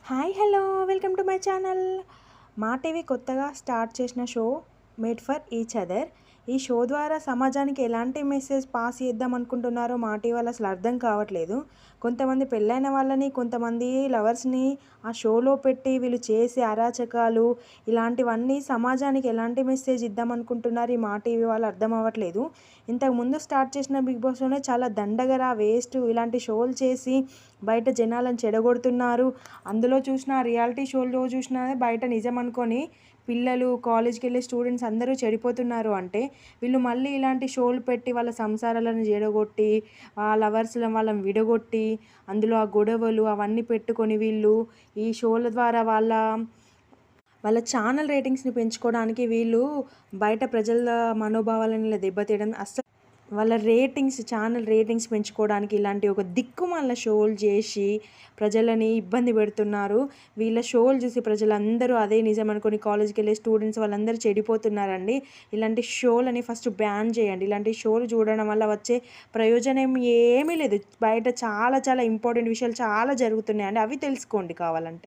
Hi hello welcome to my channel. మా TV కొత్తగా start చేసిన show made for each other. ఈ show ద్వారా సమాజానికి ఎలాంటి మెసేజ్ పాస్ చేద్దాం అనుకుంటున్నారో మా టీవీ వాళ్ళు అసలు అర్థం కావట్లేదు. కొంతమంది పెళ్ళైన వాళ్ళని, కొంతమంది లవర్స్ని ఆ షోలో పెట్టి వీళ్ళు చేసే అరాచకాలు ఇలాంటివన్నీ సమాజానికి ఎలాంటి మెసేజ్ ఇద్దాం అనుకుంటున్నారు ఈ మా టీవీ వాళ్ళు అర్థం అవ్వట్లేదు. ఇంతకుముందు స్టార్ట్ చేసిన బిగ్ బాస్లోనే చాలా దండగరా వేస్ట్ ఇలాంటి షోలు చేసి బయట జనాలను చెడగొడుతున్నారు. అందులో చూసిన రియాలిటీ షోలో చూసినా బయట నిజం అనుకొని పిల్లలు కాలేజ్కి వెళ్ళే స్టూడెంట్స్ అందరూ చెడిపోతున్నారు. అంటే వీళ్ళు మళ్ళీ ఇలాంటి షోలు పెట్టి వాళ్ళ సంసారాలను చెడగొట్టి ఆ లవర్స్లను వాళ్ళని విడగొట్టి అందులో ఆ గొడవలు అవన్నీ పెట్టుకొని వీళ్ళు ఈ షోల ద్వారా వాళ్ళ వాళ్ళ ఛానల్ రేటింగ్స్ని పెంచుకోవడానికి వీళ్ళు బయట ప్రజల మనోభావాలను ఇలా దెబ్బతీయడం అస్సలు వాళ్ళ రేటింగ్స్ ఛానల్ రేటింగ్స్ పెంచుకోవడానికి ఇలాంటి ఒక దిక్కుమాల షోలు చేసి ప్రజలని ఇబ్బంది పెడుతున్నారు. వీళ్ళ షోలు చూసి ప్రజలందరూ అదే నిజం అనుకొని కాలేజ్కి వెళ్ళే స్టూడెంట్స్ వాళ్ళందరూ చెడిపోతున్నారండి. ఇలాంటి షోలని ఫస్ట్ బ్యాన్ చేయండి. ఇలాంటి షోలు చూడడం వల్ల వచ్చే ప్రయోజనం ఏమీ లేదు. బయట చాలా చాలా ఇంపార్టెంట్ విషయాలు చాలా జరుగుతున్నాయండి, అవి తెలుసుకోండి కావాలంటే.